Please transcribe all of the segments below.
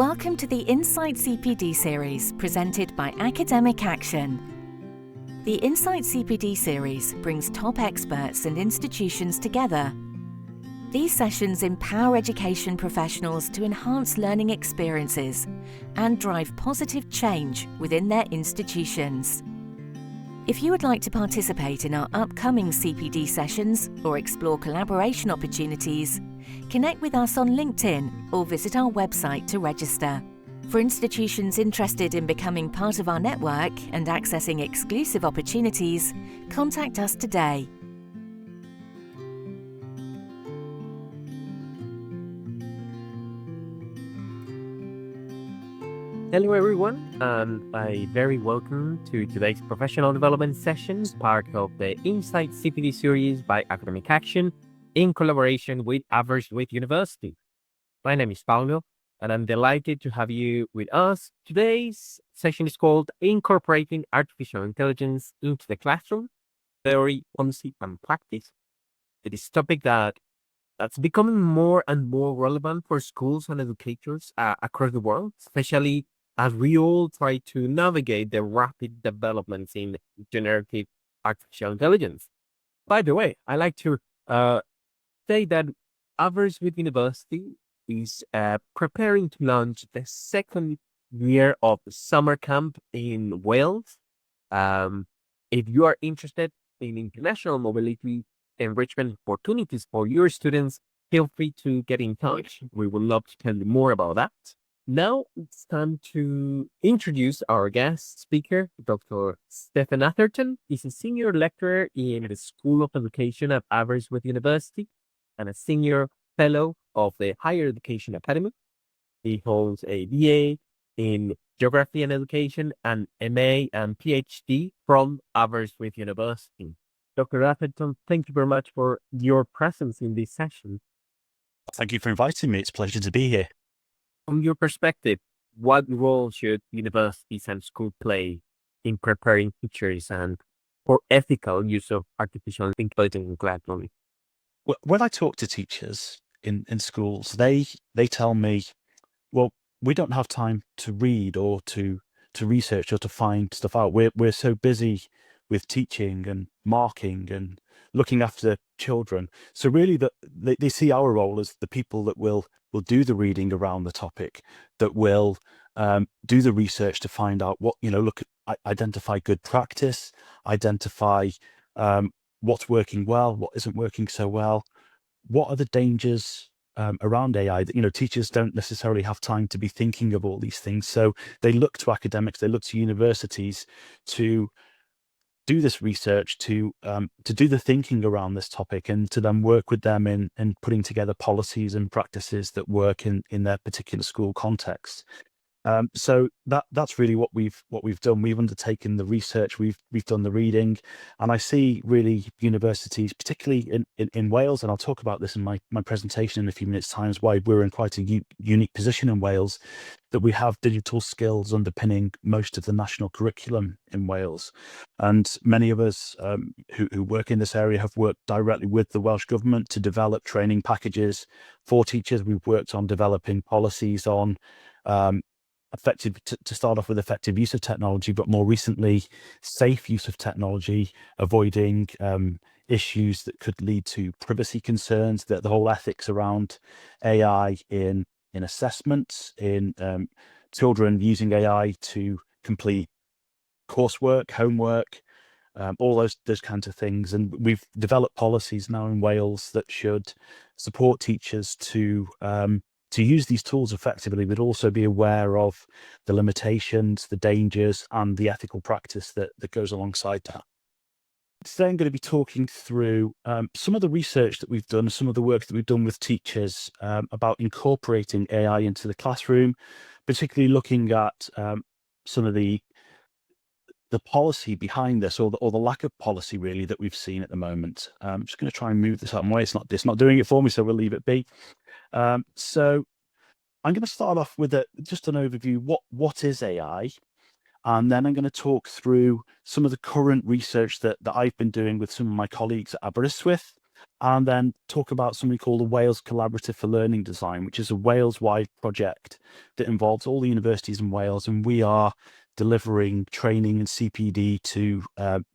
Welcome to the Insight CPD Series, presented by Academic Action. The Insight CPD Series brings top experts and institutions together. These sessions empower education professionals to enhance learning experiences and drive positive change within their institutions. If you would like to participate in our upcoming CPD sessions or explore collaboration opportunities, connect with us on LinkedIn or visit our website to register. For institutions interested in becoming part of our network and accessing exclusive opportunities, contact us today. Hello everyone, and a very welcome to today's professional development sessions, part of the Insight CPD Series by Academic Action in collaboration with Aberystwyth University. My name is Paulo, and I'm delighted to have you with us. Today's session is called Incorporating Artificial Intelligence into the Classroom, Theory, Policy, and Practice. It is a topic that's becoming more and more relevant for schools and educators across the world, especially as we all try to navigate the rapid developments in generative artificial intelligence. By the way, I like to say that Aberystwyth University is preparing to launch the second year of the summer camp in Wales. If you are interested in international mobility enrichment opportunities for your students, feel free to get in touch. We would love to tell you more about that. Now it's time to introduce our guest speaker, Dr. Stephen Atherton. He's a senior lecturer in the School of Education at Aberystwyth University and a senior fellow of the Higher Education Academy. He holds a BA in Geography and Education and MA and PhD from Aberystwyth University. Dr. Atherton, thank you very much for your presence in this session. Thank you for inviting me. It's a pleasure to be here. From your perspective, what role should universities and schools play in preparing teachers and for ethical use of artificial intelligence in classroom? When I talk to teachers in schools, they tell me, well, we don't have time to read or to research or to find stuff out. We're so busy with teaching and marking and looking after children. So really they see our role as the people that will do the reading around the topic, that will do the research to find out what, identify good practice, identify what's working well, what isn't working so well, what are the dangers around AI. Teachers don't necessarily have time to be thinking of all these things. So they look to academics, they look to universities to do this research, to do the thinking around this topic, and to then work with them in putting together policies and practices that work in their particular school context. So that's really what we've done. We've undertaken the research, we've done the reading, and I see really universities, particularly in Wales, and I'll talk about this in my presentation in a few minutes' time, why we're in quite a unique position in Wales, that we have digital skills underpinning most of the national curriculum in Wales. And many of us who work in this area have worked directly with the Welsh Government to develop training packages for teachers. We've worked on developing policies on to start off with effective use of technology, but more recently, safe use of technology, avoiding issues that could lead to privacy concerns, that the whole ethics around AI in assessments, in children using AI to complete coursework, homework, all those kinds of things. And we've developed policies now in Wales that should support teachers to use these tools effectively, but also be aware of the limitations, the dangers, and the ethical practice that goes alongside that. Today I'm going to be talking through some of the research that we've done, some of the work that we've done with teachers about incorporating AI into the classroom, particularly looking at some of the policy behind this, or the lack of policy really that we've seen at the moment. I'm just going to try and move this out of my way. It's not doing it for me, so we'll leave it be. So I'm going to start off with just an overview. What is AI? And then I'm going to talk through some of the current research that I've been doing with some of my colleagues at Aberystwyth, and then talk about something called the Wales Collaborative for Learning Design, which is a Wales-wide project that involves all the universities in Wales, and we are delivering training and CPD to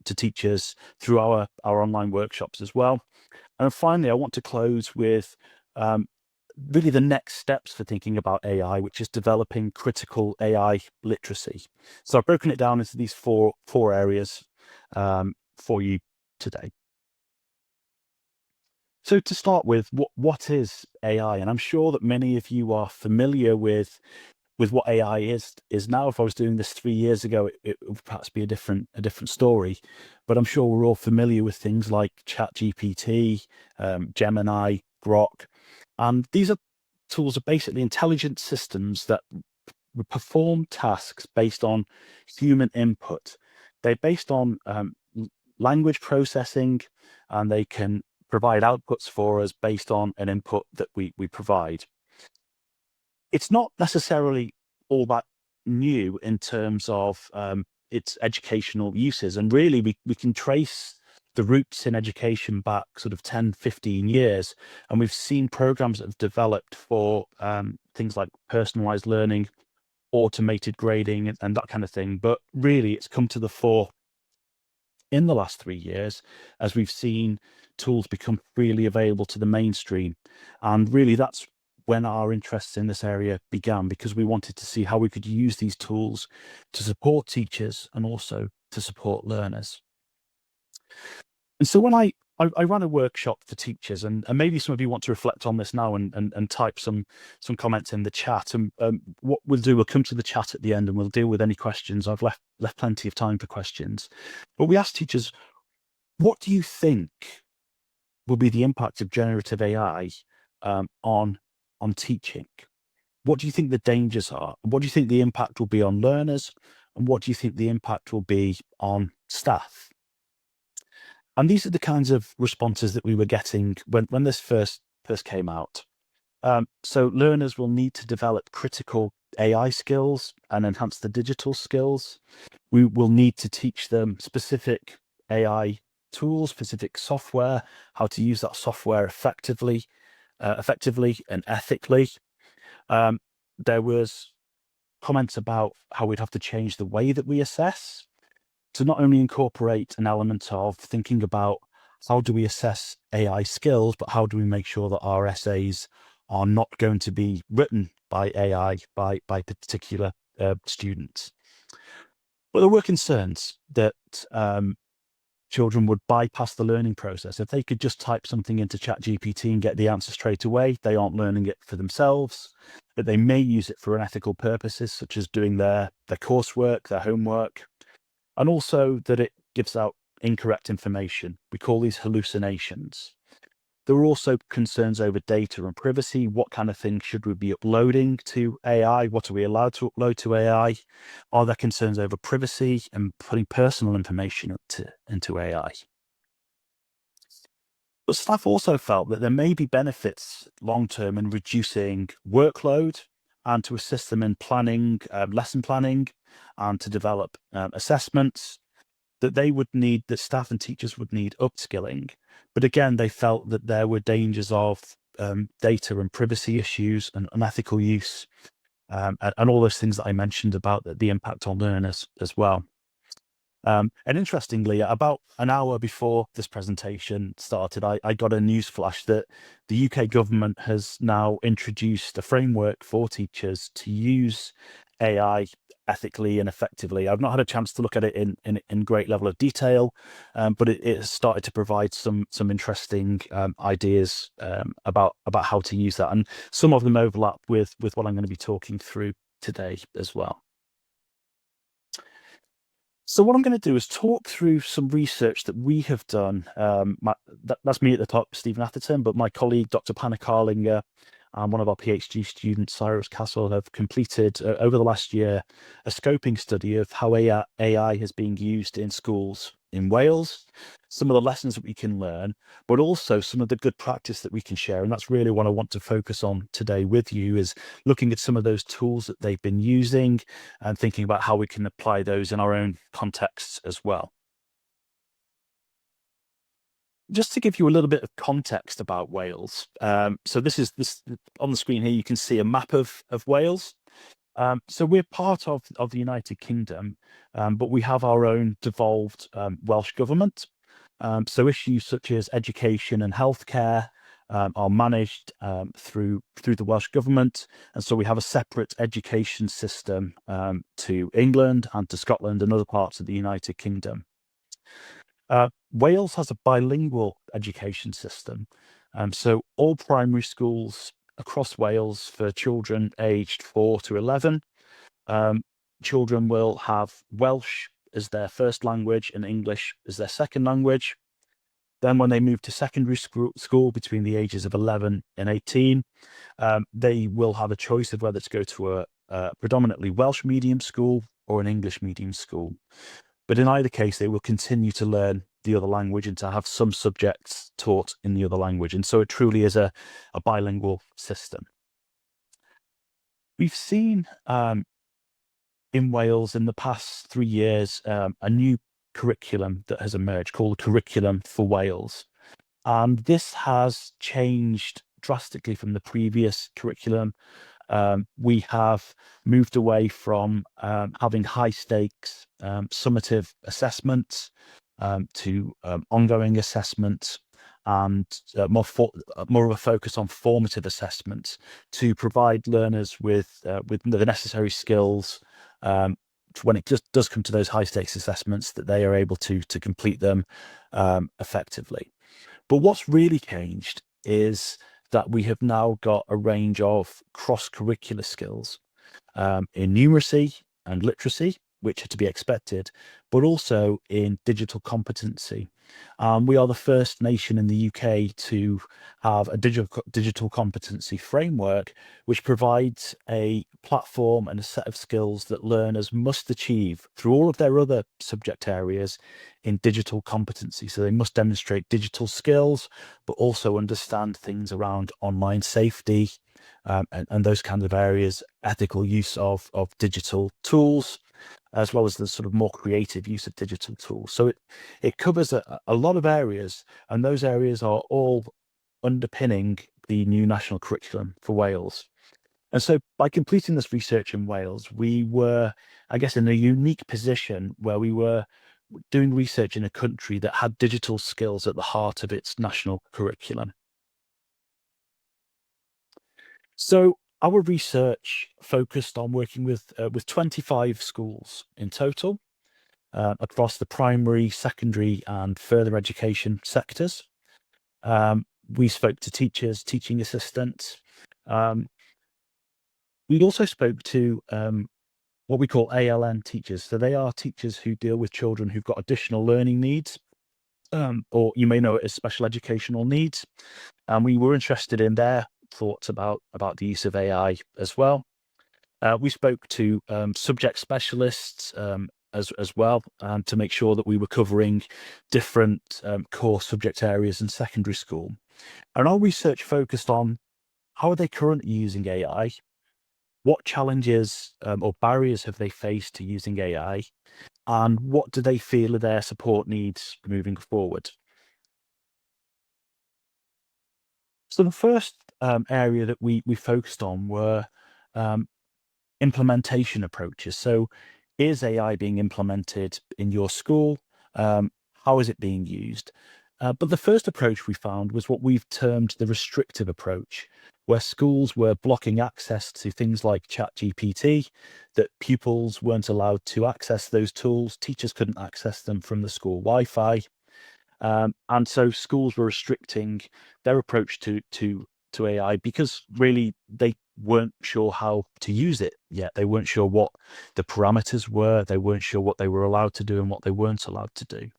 teachers through our online workshops as well. And finally, I want to close with really the next steps for thinking about AI, which is developing critical AI literacy. So I've broken it down into these four areas for you today. So to start with, what is AI? And I'm sure that many of you are familiar with what AI is now. If I was doing this 3 years ago, it would perhaps be a different story. But I'm sure we're all familiar with things like ChatGPT, Gemini, Grok, and these tools are basically intelligent systems that perform tasks based on human input. They're based on language processing, and they can provide outputs for us based on an input that we provide. It's not necessarily all that new in terms of its educational uses. And really, we can trace the roots in education back sort of 10, 15 years. And we've seen programs that have developed for things like personalized learning, automated grading, and that kind of thing. But really, it's come to the fore in the last 3 years as we've seen tools become freely available to the mainstream. And really, that's when our interests in this area began, because we wanted to see how we could use these tools to support teachers and also to support learners. And so when I ran a workshop for teachers, and maybe some of you want to reflect on this now and type some comments in the chat. And what we'll do, we'll come to the chat at the end and we'll deal with any questions. I've left plenty of time for questions. But we asked teachers, what do you think will be the impact of generative AI on teaching? What do you think the dangers are? What do you think the impact will be on learners? And what do you think the impact will be on staff? And these are the kinds of responses that we were getting when this first came out. So learners will need to develop critical AI skills and enhance the digital skills. We will need to teach them specific AI tools, specific software, how to use that software effectively and ethically. There was comments about how we'd have to change the way that we assess to not only incorporate an element of thinking about how do we assess AI skills, but how do we make sure that our essays are not going to be written by AI by particular students. But there were concerns that children would bypass the learning process. If they could just type something into ChatGPT and get the answer straight away, they aren't learning it for themselves. That they may use it for unethical purposes, such as doing their coursework, their homework, and also that it gives out incorrect information. We call these hallucinations. There were also concerns over data and privacy. What kind of things should we be uploading to AI? What are we allowed to upload to AI? Are there concerns over privacy and putting personal information into AI? But staff also felt that there may be benefits long-term in reducing workload and to assist them in planning, lesson planning, and to develop assessments, that staff and teachers would need upskilling. But again, they felt that there were dangers of data and privacy issues and unethical use, and all those things that I mentioned about the impact on learners as well. And interestingly, about an hour before this presentation started, I got a news flash that the UK government has now introduced a framework for teachers to use AI ethically and effectively. I've not had a chance to look at it in great level of detail, but it has started to provide some interesting ideas about how to use that, and some of them overlap with what I'm going to be talking through today as well. So what I'm going to do is talk through some research that we have done. That's me at the top, Stephen Atherton, but my colleague, Dr. Panna Carlinger, and one of our PhD students, Cyrus Castle, have completed over the last year a scoping study of how AI has been used in schools in Wales, some of the lessons that we can learn, but also some of the good practice that we can share. And that's really what I want to focus on today with you, is looking at some of those tools that they've been using and thinking about how we can apply those in our own contexts as well. just to give you a little bit of context about Wales, so this on the screen here. You can see a map of Wales. So we're part of the United Kingdom, but we have our own devolved Welsh government. So issues such as education and healthcare are managed through the Welsh government, and so we have a separate education system to England and to Scotland and other parts of the United Kingdom. Wales has a bilingual education system, so all primary schools across Wales for children aged 4 to 11, children will have Welsh as their first language and English as their second language. Then when they move to secondary school between the ages of 11 and 18, they will have a choice of whether to go to a predominantly Welsh medium school or an English medium school. But in either case, they will continue to learn the other language and to have some subjects taught in the other language. And so it truly is a bilingual system. We've seen in Wales in the past 3 years a new curriculum that has emerged called Curriculum for Wales. And this has changed drastically from the previous curriculum. We have moved away from having high stakes summative assessments to ongoing assessments, and more of a focus on formative assessments to provide learners with the necessary skills when it just does come to those high stakes assessments, that they are able to complete them effectively. But what's really changed is that we have now got a range of cross-curricular skills in numeracy and literacy, which are to be expected, but also in digital competency. We are the first nation in the UK to have a digital competency framework, which provides a platform and a set of skills that learners must achieve through all of their other subject areas in digital competency. So they must demonstrate digital skills, but also understand things around online safety and those kinds of areas, ethical use of digital tools, as well as the sort of more creative use of digital tools. So it covers a lot of areas, and those areas are all underpinning the new national curriculum for Wales. And so by completing this research in Wales, we were, I guess, in a unique position where we were doing research in a country that had digital skills at the heart of its national curriculum. So our research focused on working with 25 schools in total across the primary, secondary, and further education sectors. We spoke to teachers, teaching assistants. We also spoke to what we call ALN teachers. So they are teachers who deal with children who've got additional learning needs, or you may know it as special educational needs. And we were interested in their thoughts about the use of AI as well. We spoke to subject specialists as well, to make sure that we were covering different core subject areas in secondary school. And our research focused on how are they currently using AI, what challenges or barriers have they faced to using AI, and what do they feel are their support needs moving forward. So the first area that we focused on were implementation approaches. So is AI being implemented in your school? How is it being used? But the first approach we found was what we've termed the restrictive approach, where schools were blocking access to things like ChatGPT, that pupils weren't allowed to access those tools, teachers couldn't access them from the school Wi-Fi. And so schools were restricting their approach to AI because really they weren't sure how to use it yet. They weren't sure what the parameters were. They weren't sure what they were allowed to do and what they weren't allowed to do.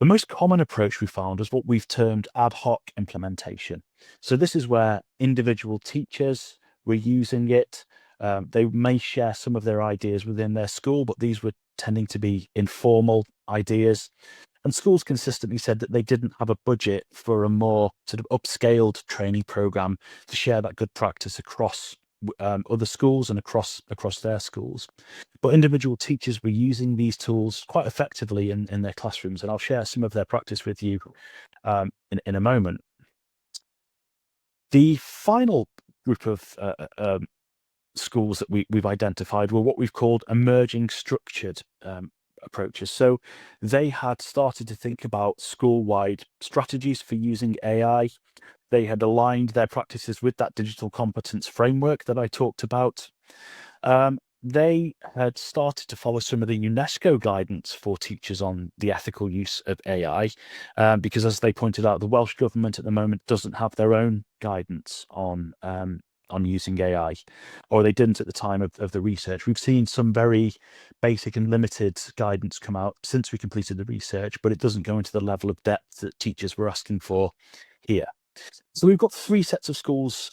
The most common approach we found was what we've termed ad hoc implementation. So this is where individual teachers were using it. They may share some of their ideas within their school, but these were tending to be informal ideas. And schools consistently said that they didn't have a budget for a more sort of upscaled training program to share that good practice across other schools and across their schools. But individual teachers were using these tools quite effectively in their classrooms, and I'll share some of their practice with you in a moment. The final group of schools that we've identified were what we've called emerging structured approaches. So they had started to think about school-wide strategies for using AI. They had aligned their practices with that digital competence framework that I talked about. They had started to follow some of the UNESCO guidance for teachers on the ethical use of AI, because, as they pointed out, the Welsh government at the moment doesn't have their own guidance on using AI, or they didn't at the time of the research. We've seen some very basic and limited guidance come out since we completed the research, but it doesn't go into the level of depth that teachers were asking for here. So we've got three sets of schools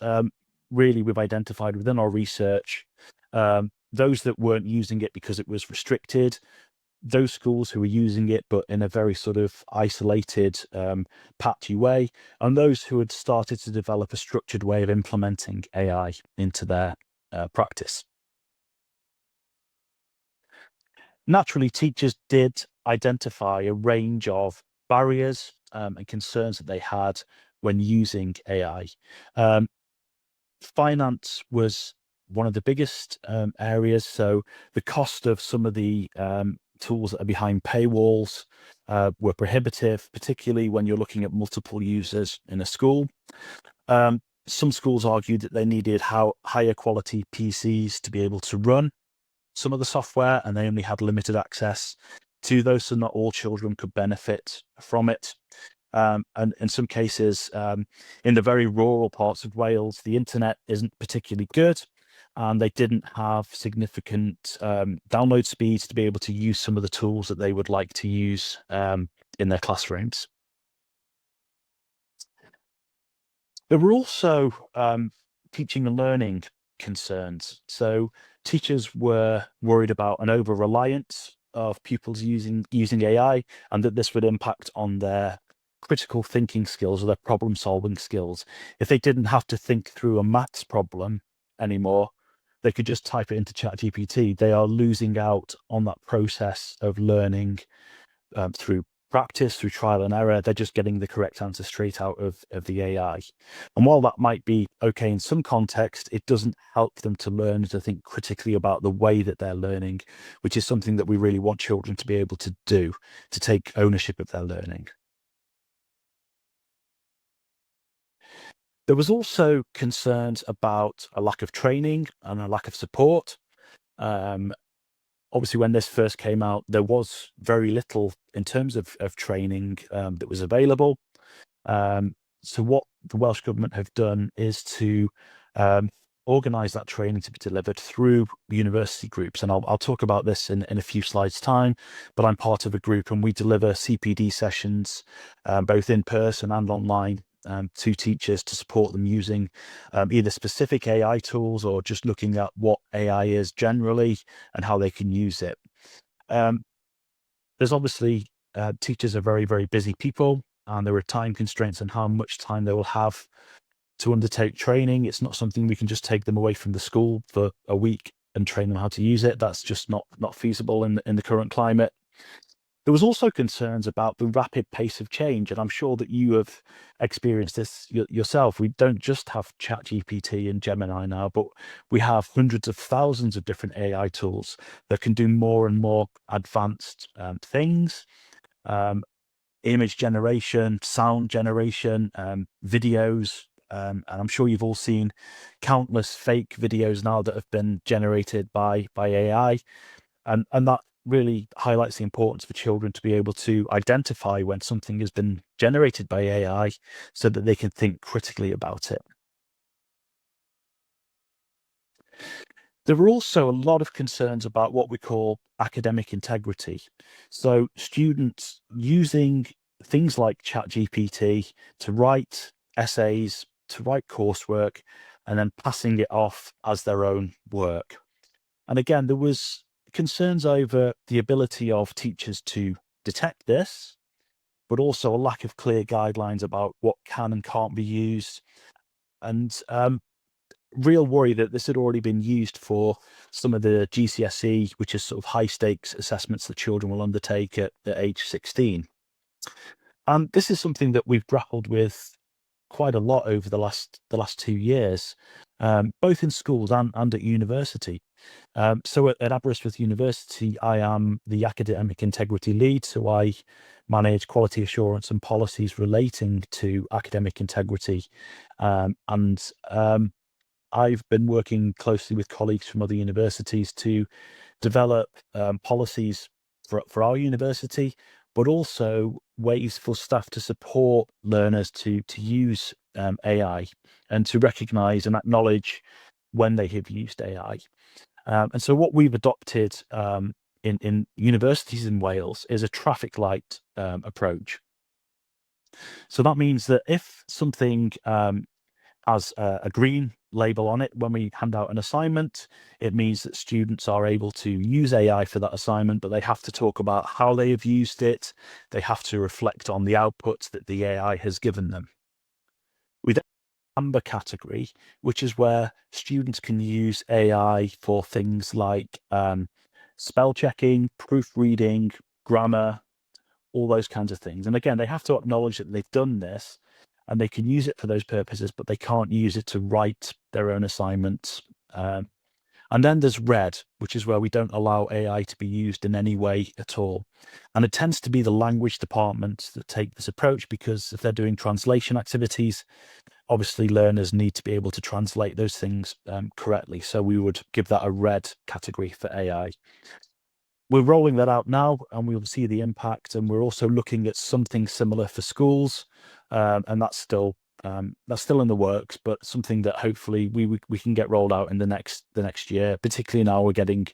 really we've identified within our research. Those that weren't using it because it was restricted, those schools who were using it but in a very sort of isolated, patchy way, and those who had started to develop a structured way of implementing AI into their practice. Naturally, teachers did identify a range of barriers and concerns that they had when using AI. Finance was one of the biggest areas. So the cost of some of the tools that are behind paywalls were prohibitive, particularly when you're looking at multiple users in a school. Some schools argued that they needed higher quality PCs to be able to run some of the software, and they only had limited access to those, so not all children could benefit from it. And in some cases, in the very rural parts of Wales, the internet isn't particularly good, and they didn't have significant download speeds to be able to use some of the tools that they would like to use in their classrooms. There were also teaching and learning concerns. So teachers were worried about an over-reliance of pupils using AI, and that this would impact on their critical thinking skills or their problem-solving skills. If they didn't have to think through a maths problem anymore, they could just type it into ChatGPT. They are losing out on that process of learning through practice, through trial and error. They're just getting the correct answer straight out of the AI. And while that might be okay in some context, it doesn't help them to learn to think critically about the way that they're learning, which is something that we really want children to be able to do, to take ownership of their learning. There was also concerns about a lack of training and a lack of support. Obviously, when this first came out, there was very little in terms of training that was available. So what the Welsh Government have done is to organise that training to be delivered through university groups. And I'll talk about this in a few slides' time, but I'm part of a group and we deliver CPD sessions, both in person and online, to teachers to support them using either specific AI tools or just looking at what AI is generally and how they can use it. There's obviously, teachers are very, very busy people, and there are time constraints on how much time they will have to undertake training. It's not something we can just take them away from the school for a week and train them how to use it. That's just not feasible in the current climate. There was also concerns about the rapid pace of change, and I'm sure that you have experienced this yourself. We don't just have ChatGPT and Gemini now, but we have hundreds of thousands of different AI tools that can do more and more advanced things. Image generation, sound generation, videos, and I'm sure you've all seen countless fake videos now that have been generated by AI, and that really highlights the importance for children to be able to identify when something has been generated by AI so that they can think critically about it. There were also a lot of concerns about what we call academic integrity. So students using things like ChatGPT to write essays, to write coursework, and then passing it off as their own work. And again, there was concerns over the ability of teachers to detect this, but also a lack of clear guidelines about what can and can't be used. And real worry that this had already been used for some of the GCSE, which is sort of high stakes assessments that children will undertake at age 16. And this is something that we've grappled with quite a lot over the last 2 years, both in schools and at university. So at Aberystwyth University, I am the academic integrity lead. So I manage quality assurance and policies relating to academic integrity. And I've been working closely with colleagues from other universities to develop policies for our university, but also ways for staff to support learners to use AI and to recognise and acknowledge when they have used AI. And so what we've adopted in universities in Wales is a traffic light approach. So that means that if something has a green label on it when we hand out an assignment, it means that students are able to use AI for that assignment, but they have to talk about how they have used it. They have to reflect on the outputs that the AI has given them. We then have amber category, which is where students can use AI for things like spell checking, proofreading, grammar, all those kinds of things. And again, they have to acknowledge that they've done this and they can use it for those purposes, but they can't use it to write their own assignments. And then there's red, which is where we don't allow AI to be used in any way at all. And it tends to be the language departments that take this approach, because if they're doing translation activities, obviously learners need to be able to translate those things correctly. So we would give that a red category for AI. We're rolling that out now and we'll see the impact. And we're also looking at something similar for schools. And that's still in the works, but something that hopefully we can get rolled out in the next year, particularly now we're getting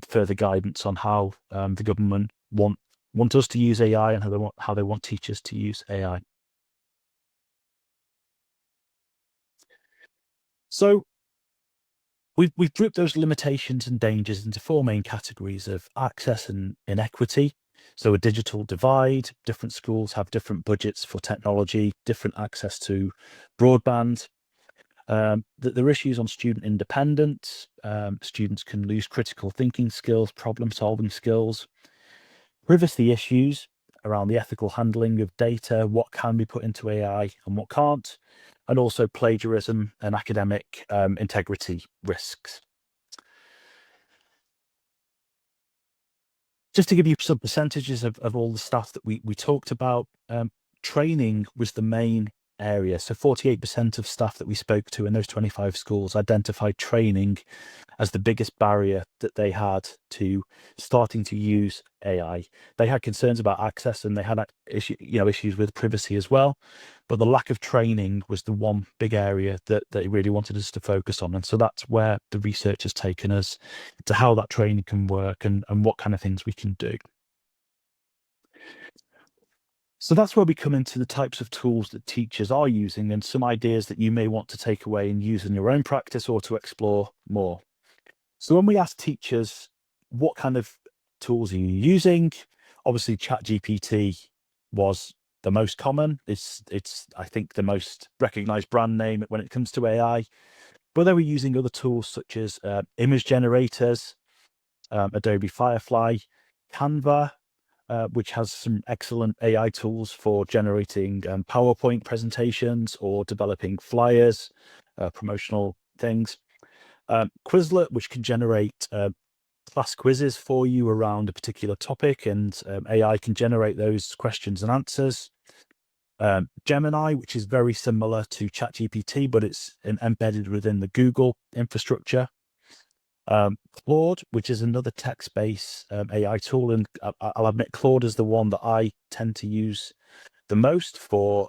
further guidance on how the government want us to use AI and how they want teachers to use AI. So we've grouped those limitations and dangers into four main categories of access and inequity. So a digital divide, different schools have different budgets for technology, different access to broadband. There are issues on student independence. Students can lose critical thinking skills, problem solving skills. Privacy issues around the ethical handling of data, what can be put into AI and what can't, and also plagiarism and academic integrity risks. Just to give you some percentages of all the stuff that we talked about, training was the main area. So 48% of staff that we spoke to in those 25 schools identified training as the biggest barrier that they had to starting to use AI. They had concerns about access and they had issues with privacy as well. But the lack of training was the one big area that they really wanted us to focus on. And so that's where the research has taken us to how that training can work and what kind of things we can do. So that's where we come into the types of tools that teachers are using and some ideas that you may want to take away and use in your own practice or to explore more. So when we ask teachers, what kind of tools are you using? Obviously, ChatGPT was the most common. It's I think the most recognized brand name when it comes to AI. But they were using other tools such as image generators, Adobe Firefly, Canva, which has some excellent AI tools for generating PowerPoint presentations or developing flyers, promotional things. Quizlet, which can generate class quizzes for you around a particular topic, and AI can generate those questions and answers. Gemini, which is very similar to ChatGPT, but it's embedded within the Google infrastructure. Claude, which is another text-based AI tool, and I'll admit Claude is the one that I tend to use the most for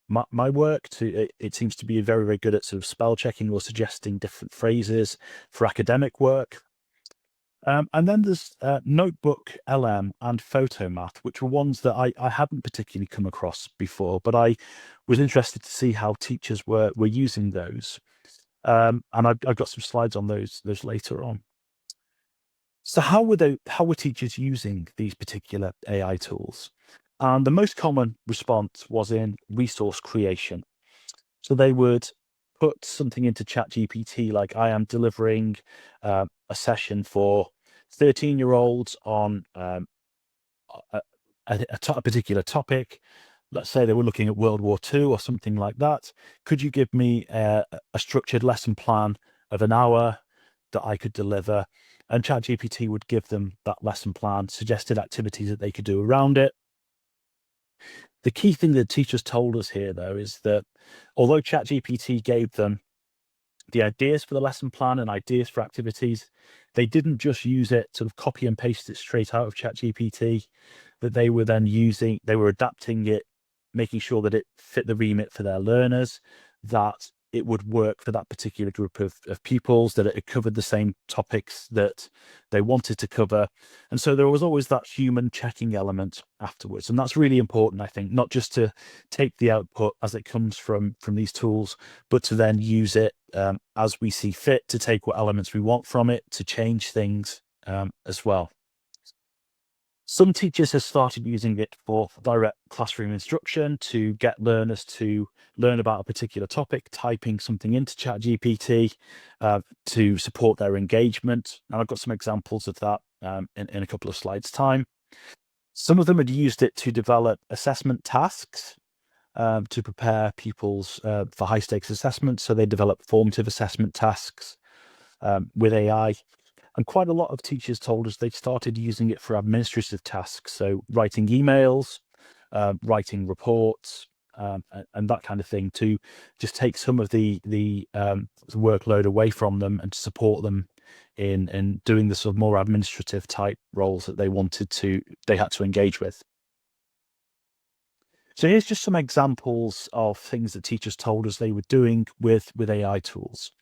my work. It seems to be very, very good at sort of spell checking or suggesting different phrases for academic work. And then there's Notebook LM and Photomath, which were ones that I hadn't particularly come across before, but I was interested to see how teachers were using those. And I've got some slides on those later on. So how were teachers using these particular AI tools? And the most common response was in resource creation. So they would put something into ChatGPT, like I am delivering a session for 13-year-olds on a particular topic. Let's say they were looking at World War II or something like that. Could you give me a structured lesson plan of an hour that I could deliver? And ChatGPT would give them that lesson plan, suggested activities that they could do around it. The key thing that teachers told us here, though, is that although ChatGPT gave them the ideas for the lesson plan and ideas for activities, they didn't just use it, sort of copy and paste it straight out of ChatGPT, that they were then they were adapting it, making sure that it fit the remit for their learners, that it would work for that particular group of pupils, that it covered the same topics that they wanted to cover. And so there was always that human checking element afterwards. And that's really important, I think, not just to take the output as it comes from these tools, but to then use it as we see fit, to take what elements we want from it, to change things as well. Some teachers have started using it for direct classroom instruction to get learners to learn about a particular topic, typing something into ChatGPT to support their engagement. And I've got some examples of that in a couple of slides' time. Some of them had used it to develop assessment tasks to prepare pupils for high-stakes assessments. So they develop formative assessment tasks with AI. And quite a lot of teachers told us they've started using it for administrative tasks. So writing emails, writing reports, and that kind of thing, to just take some of the workload away from them and to support them in doing the sort of more administrative type roles that they had to engage with. So here's just some examples of things that teachers told us they were doing with AI tools.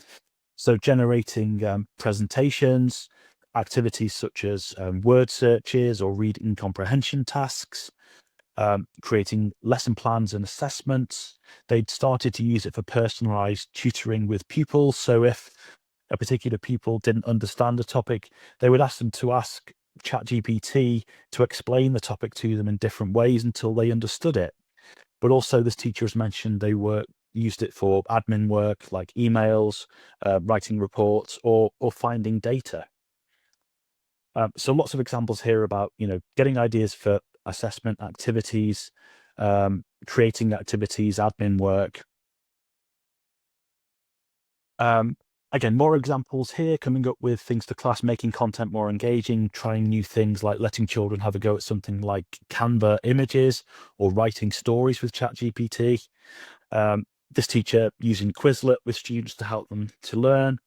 So generating presentations, activities such as word searches or reading comprehension tasks, creating lesson plans and assessments. They'd started to use it for personalized tutoring with pupils. So if a particular pupil didn't understand a topic, they would ask them to ask ChatGPT to explain the topic to them in different ways until they understood it. But also, this teacher has mentioned they used it for admin work like emails, writing reports, or finding data. So lots of examples here about getting ideas for assessment activities, creating activities, admin work. Again, more examples here, coming up with things for class, making content more engaging, trying new things like letting children have a go at something like Canva images or writing stories with ChatGPT. This teacher using Quizlet with students to help them to learn,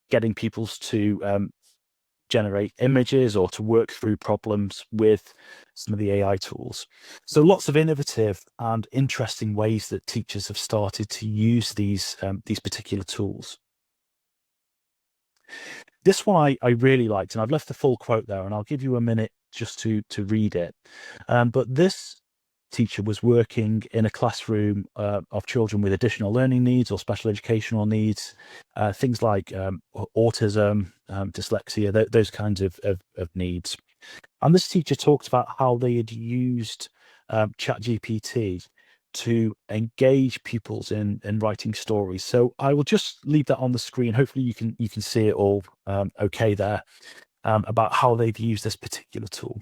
getting pupils to generate images or to work through problems with some of the AI tools. So lots of innovative and interesting ways that teachers have started to use these particular tools. This one I really liked, and I've left the full quote there, and I'll give you a minute just to read it. But this teacher was working in a classroom of children with additional learning needs or special educational needs, things like autism, dyslexia, those kinds of needs. And this teacher talked about how they had used ChatGPT to engage pupils in writing stories. So I will just leave that on the screen. Hopefully you can see it all okay there, about how they've used this particular tool.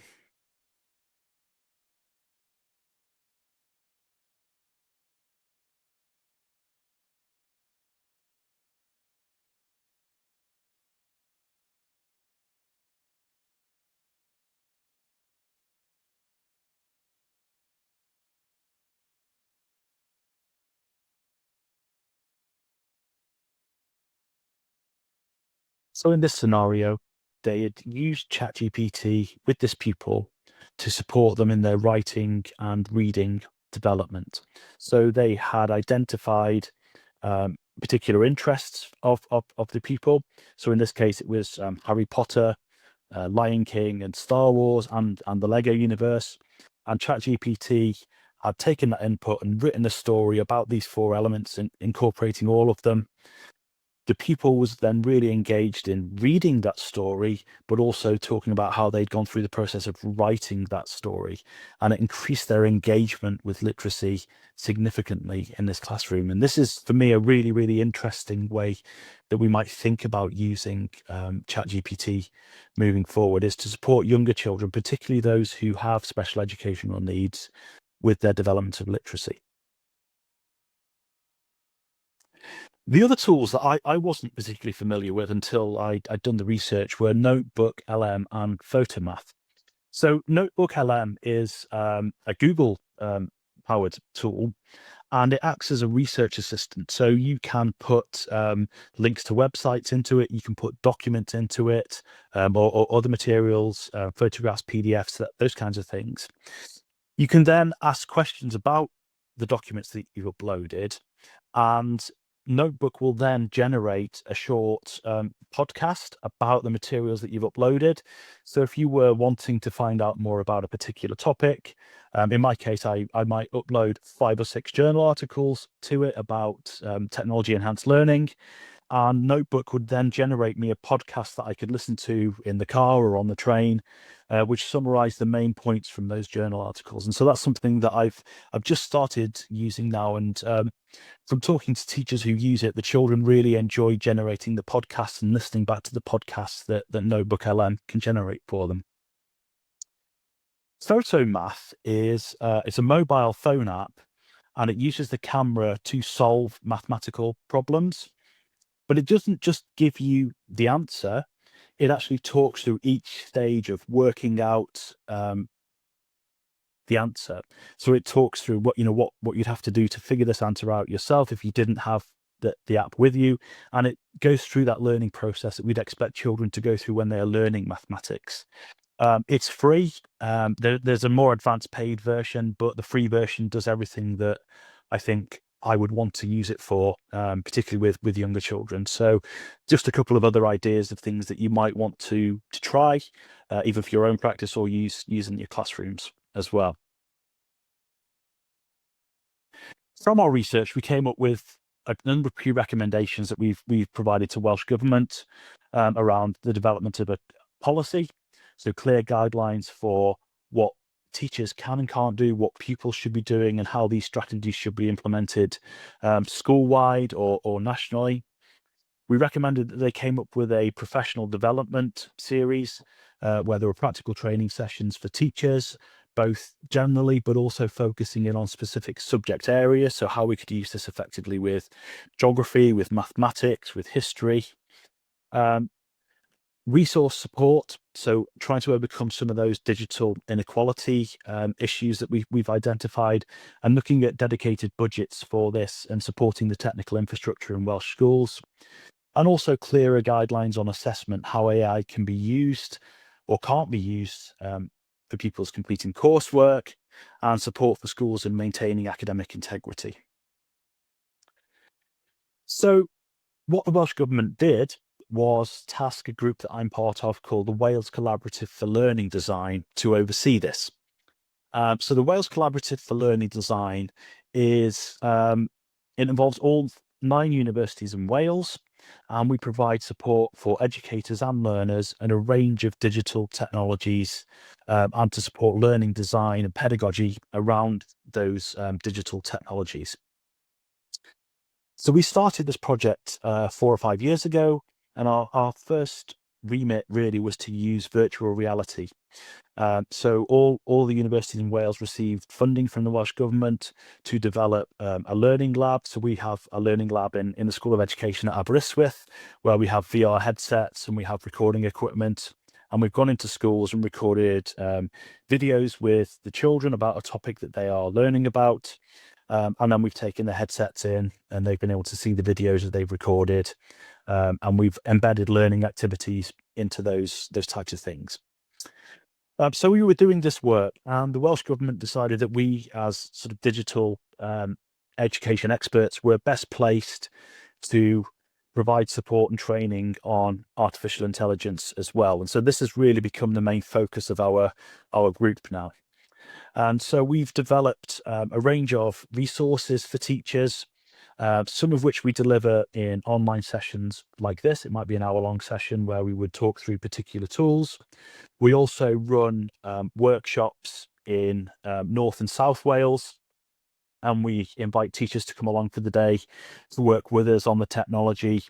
So in this scenario, they had used ChatGPT with this pupil to support them in their writing and reading development. So they had identified particular interests of the pupil. So in this case, it was Harry Potter, Lion King, and Star Wars, and the Lego universe. And ChatGPT had taken that input and written a story about these four elements and incorporating all of them. the pupil was then really engaged in reading that story, but also talking about how they'd gone through the process of writing that story. And it increased their engagement with literacy significantly in this classroom. And this is, for me, a really, really interesting way that we might think about using ChatGPT moving forward, is to support younger children, particularly those who have special educational needs, with their development of literacy. The other tools that I wasn't particularly familiar with until I'd done the research were Notebook LM and Photomath. So Notebook LM is a Google powered tool, and it acts as a research assistant. So you can put links to websites into it, you can put documents into it, or other materials, photographs, PDFs, those kinds of things. You can then ask questions about the documents that you've uploaded, and Notebook will then generate a short podcast about the materials that you've uploaded. So if you were wanting to find out more about a particular topic, in my case, I might upload 5 or 6 journal articles to it about technology enhanced learning. And Notebook would then generate me a podcast that I could listen to in the car or on the train, which summarized the main points from those journal articles. And so that's something that I've just started using now. And from talking to teachers who use it, the children really enjoy generating the podcasts and listening back to the podcasts that Notebook LM can generate for them. Photomath is it's a mobile phone app, and it uses the camera to solve mathematical problems. But it doesn't just give you the answer, it actually talks through each stage of working out the answer. So it talks through what you'd have to do to figure this answer out yourself if you didn't have the app with you. And it goes through that learning process that we'd expect children to go through when they are learning mathematics. It's free. There's a more advanced paid version, but the free version does everything that I think I would want to use it for, particularly with younger children. So just a couple of other ideas of things that you might want to try, either for your own practice or use in your classrooms as well. From our research, we came up with a number of key recommendations that we've provided to Welsh Government around the development of a policy. So clear guidelines for what teachers can and can't do, what pupils should be doing, and how these strategies should be implemented school-wide or nationally. We recommended that they came up with a professional development series where there were practical training sessions for teachers, both generally, but also focusing in on specific subject areas. So how we could use this effectively with geography, with mathematics, with history. Resource support, so trying to overcome some of those digital inequality issues that we've identified, and looking at dedicated budgets for this and supporting the technical infrastructure in Welsh schools, and also clearer guidelines on assessment, how AI can be used or can't be used for pupils completing coursework, and support for schools in maintaining academic integrity. So what the Welsh Government did was task a group that I'm part of called the Wales Collaborative for Learning Design to oversee this. So the Wales Collaborative for Learning Design is, it involves all 9 universities in Wales, and we provide support for educators and learners and a range of digital technologies, and to support learning design and pedagogy around those digital technologies. So we started this project 4 or 5 years ago, and our first remit really was to use virtual reality. So all the universities in Wales received funding from the Welsh Government to develop a learning lab. So we have a learning lab in the School of Education at Aberystwyth, where we have VR headsets and we have recording equipment. And we've gone into schools and recorded videos with the children about a topic that they are learning about. And then we've taken the headsets in and they've been able to see the videos that they've recorded. And we've embedded learning activities into those types of things. So we were doing this work, and the Welsh Government decided that we, as sort of digital education experts, were best placed to provide support and training on artificial intelligence as well. And so this has really become the main focus of our group now. And so we've developed a range of resources for teachers. some of which we deliver in online sessions like this. It might be an hour-long session where we would talk through particular tools. We also run workshops in North and South Wales, and we invite teachers to come along for the day to work with us on the technology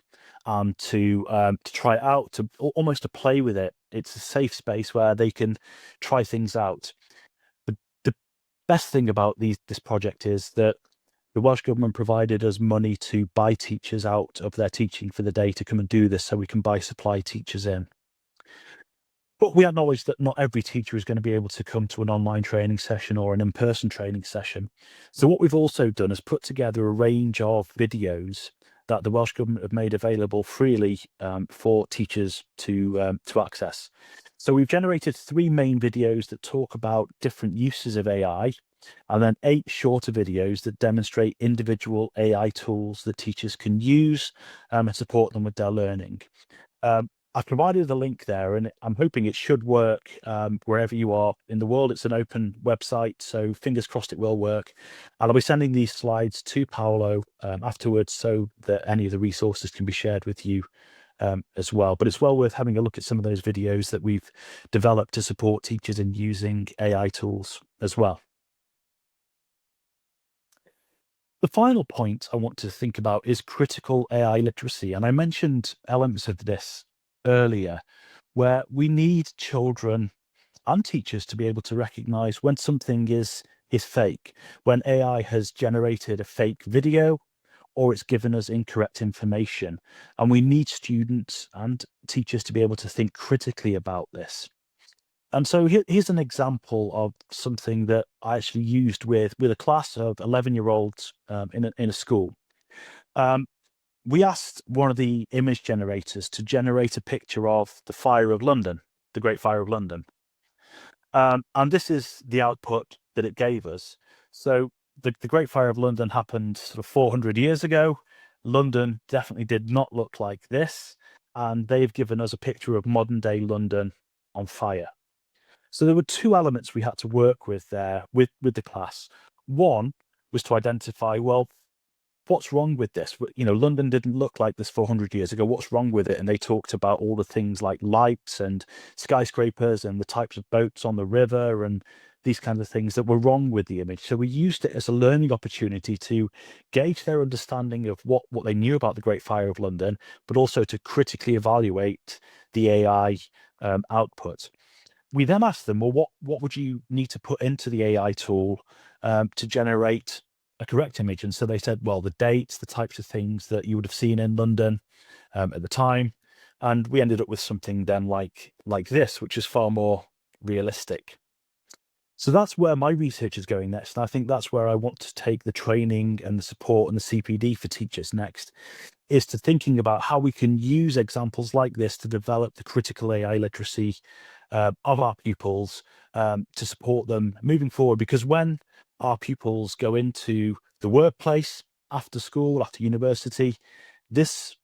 and to try it out, to almost to play with it. It's a safe space where they can try things out. But the best thing about this project is that the Welsh Government provided us money to buy teachers out of their teaching for the day to come and do this, so we can buy supply teachers in. But we acknowledge that not every teacher is going to be able to come to an online training session or an in-person training session. So what we've also done is put together a range of videos that the Welsh Government have made available freely for teachers to access. So we've generated 3 main videos that talk about different uses of AI, and then 8 shorter videos that demonstrate individual AI tools that teachers can use and support them with their learning. I've provided the link there, and I'm hoping it should work wherever you are in the world. It's an open website, so fingers crossed it will work. And I'll be sending these slides to Paolo afterwards so that any of the resources can be shared with you as well. But it's well worth having a look at some of those videos that we've developed to support teachers in using AI tools as well. The final point I want to think about is critical AI literacy. And I mentioned elements of this earlier, where we need children and teachers to be able to recognize when something is fake, when AI has generated a fake video or it's given us incorrect information. And we need students and teachers to be able to think critically about this. And so here's an example of something that I actually used with a class of 11-year-olds in a school. We asked one of the image generators to generate a picture of the Fire of London, the Great Fire of London. And this is the output that it gave us. So the Great Fire of London happened sort of 400 years ago. London definitely did not look like this. And they've given us a picture of modern day London on fire. So there were 2 elements we had to work with there with the class. One was to identify, well, what's wrong with this? You know, London didn't look like this 400 years ago. What's wrong with it? And they talked about all the things like lights and skyscrapers and the types of boats on the river and these kinds of things that were wrong with the image. So we used it as a learning opportunity to gauge their understanding of what they knew about the Great Fire of London, but also to critically evaluate the AI output. We then asked them, well, what would you need to put into the AI tool to generate a correct image? And so they said, well, the dates, the types of things that you would have seen in London at the time. And we ended up with something then like this, which is far more realistic. So that's where my research is going next. And I think that's where I want to take the training and the support and the CPD for teachers next, is to thinking about how we can use examples like this to develop the critical AI literacy of our pupils to support them moving forward. Because when our pupils go into the workplace, after school, after university, this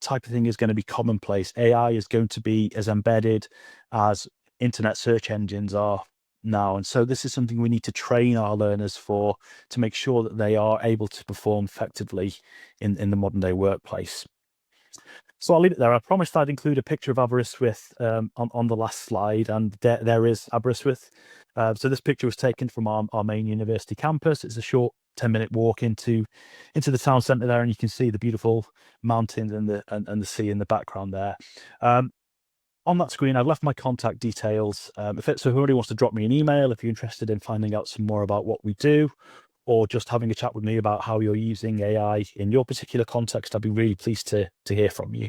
type of thing is going to be commonplace. AI is going to be as embedded as internet search engines are now. And so this is something we need to train our learners for, to make sure that they are able to perform effectively in the modern day workplace. So I'll leave it there. I promised I'd include a picture of Aberystwyth on the last slide, and there is Aberystwyth. So this picture was taken from our main university campus. It's a short 10-minute walk into the town centre there, and you can see the beautiful mountains and the sea in the background there. On that screen, I've left my contact details. So if anybody wants to drop me an email, if you're interested in finding out some more about what we do, or just having a chat with me about how you're using AI in your particular context, I'd be really pleased to hear from you.